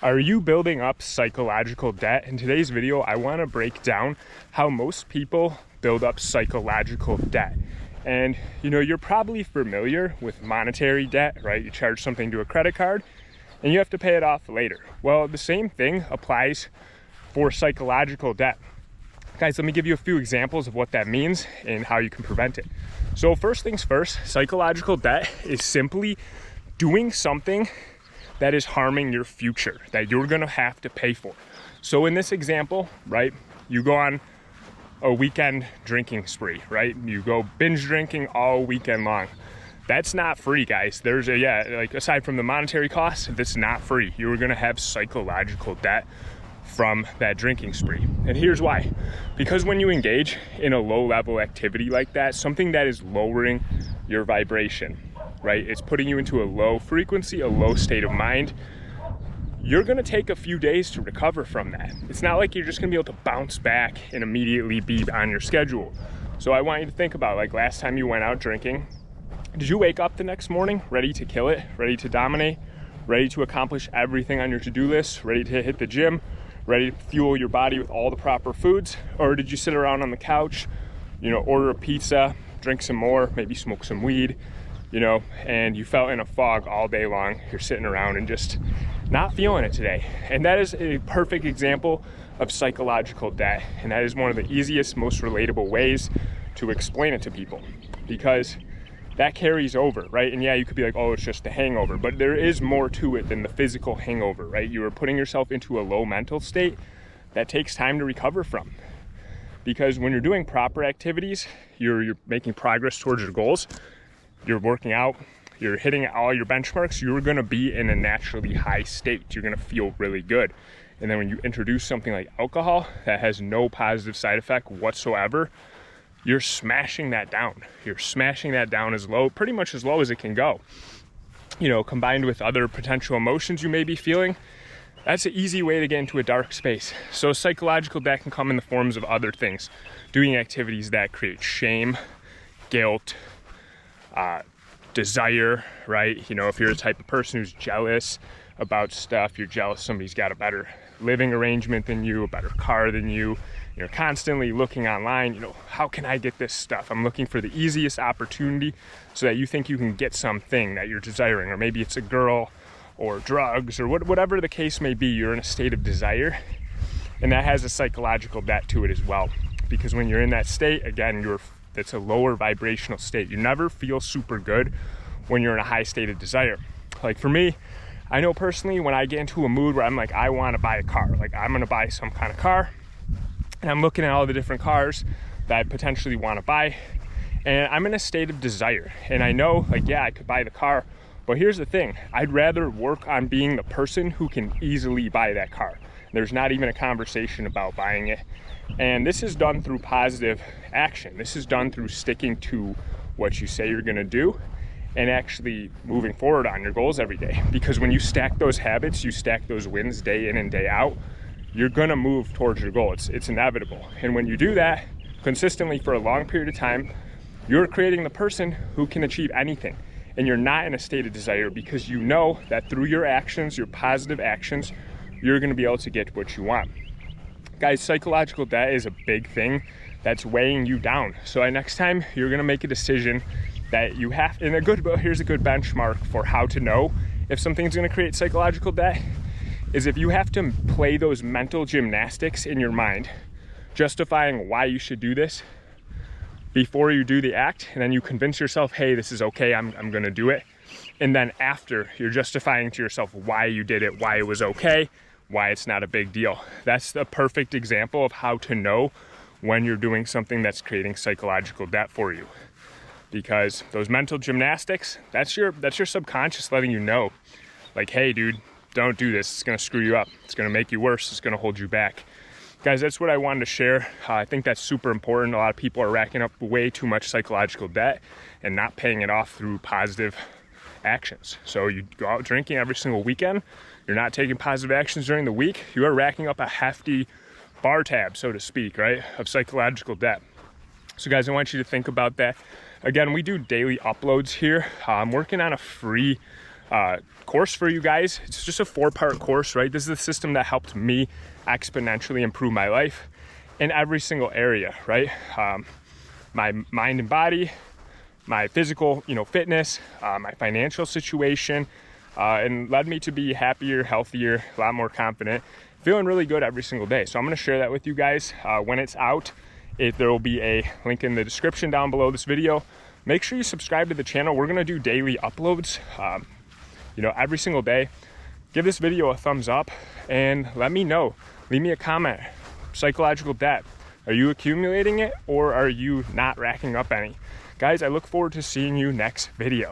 Are you building up psychological debt? In today's video, I want to break down how most people build up psychological debt. And you're probably familiar with monetary debt, right? You charge something to a credit card and you have to pay it off later. Well, the same thing applies for psychological debt. Guys, let me give you a few examples of what that means and how you can prevent it. So first things first, psychological debt is simply doing something that is harming your future, that you're gonna have to pay for. So in this example, right, you go on a weekend drinking spree, right? You go binge drinking all weekend long. That's not free, guys. There's aside from the monetary cost, that's not free. You're gonna have psychological debt from that drinking spree. And here's why. Because when you engage in a low level activity like that, something that is lowering your vibration, right? It's putting you into a low frequency, a low state of mind. You're gonna take a few days to recover from that. It's not like you're just gonna be able to bounce back and immediately be on your schedule. So I want you to think about, like, last time you went out drinking, did you wake up the next morning ready to kill it, ready to dominate, ready to accomplish everything on your to-do list, ready to hit the gym, ready to fuel your body with all the proper foods? Or did you sit around on the couch, order a pizza, drink some more, maybe smoke some weed, and you felt in a fog all day long? You're sitting around and just not feeling it today. And that is a perfect example of psychological debt. And that is one of the easiest, most relatable ways to explain it to people, because that carries over, right? And yeah, you could be like, oh, it's just a hangover, but there is more to it than the physical hangover, right? You are putting yourself into a low mental state that takes time to recover from. Because when you're doing proper activities, you're making progress towards your goals, you're working out, you're hitting all your benchmarks, you're gonna be in a naturally high state. You're gonna feel really good. And then when you introduce something like alcohol that has no positive side effect whatsoever, you're smashing that down. You're smashing that down pretty much as low as it can go. Combined with other potential emotions you may be feeling, that's an easy way to get into a dark space. So psychological debt can come in the forms of other things. Doing activities that create shame, guilt, desire, right? If you're the type of person who's jealous about stuff, you're jealous somebody's got a better living arrangement than you, a better car than you, you're constantly looking online, how can I get this stuff? I'm looking for the easiest opportunity so that you think you can get something that you're desiring, or maybe it's a girl or drugs or whatever the case may be. You're in a state of desire, and that has a psychological debt to it as well. Because when you're in that state, again, it's a lower vibrational state. You never feel super good when you're in a high state of desire. Like for me, I know personally, when I get into a mood where I'm like, I want to buy a car, like I'm going to buy some kind of car, and I'm looking at all the different cars that I potentially want to buy, and I'm in a state of desire. And I know, like, yeah, I could buy the car, but here's the thing. I'd rather work on being the person who can easily buy that car. There's not even a conversation about buying it. And this is done through positive action. This is done through sticking to what you say you're gonna do and actually moving forward on your goals every day. Because when you stack those habits, you stack those wins day in and day out, you're gonna move towards your goal. It's inevitable. And when you do that consistently for a long period of time, you're creating the person who can achieve anything. And you're not in a state of desire, because you know that through your actions, your positive actions, you're gonna be able to get what you want. Guys, psychological debt is a big thing that's weighing you down. So next time you're gonna make a decision that you have, here's a good benchmark for how to know if something's gonna create psychological debt, is if you have to play those mental gymnastics in your mind, justifying why you should do this before you do the act, and then you convince yourself, hey, this is okay, I'm gonna do it. And then after, you're justifying to yourself why you did it, why it was okay, why it's not a big deal. That's the perfect example of how to know when you're doing something that's creating psychological debt for you. Because those mental gymnastics, that's your subconscious letting you know, like, hey dude, don't do this, it's gonna screw you up, it's gonna make you worse, it's gonna hold you back. Guys, that's what I wanted to share. I think that's super important. A lot of people are racking up way too much psychological debt and not paying it off through positive actions. So you go out drinking every single weekend, you're not taking positive actions during the week, you are racking up a hefty bar tab, so to speak, right, of psychological debt. So guys, I want you to think about that. Again, we do daily uploads here. I'm working on a free course for you guys. It's just a 4-part course, right? This is the system that helped me exponentially improve my life in every single area, right? My mind and body, my physical, fitness, my financial situation, and led me to be happier, healthier, a lot more confident, feeling really good every single day. So I'm going to share that with you guys when it's out. There will be a link in the description down below this video. Make sure you subscribe to the channel. We're going to do daily uploads, every single day. Give this video a thumbs up and let me know. Leave me a comment. Psychological debt. Are you accumulating it or are you not racking up any? Guys, I look forward to seeing you next video.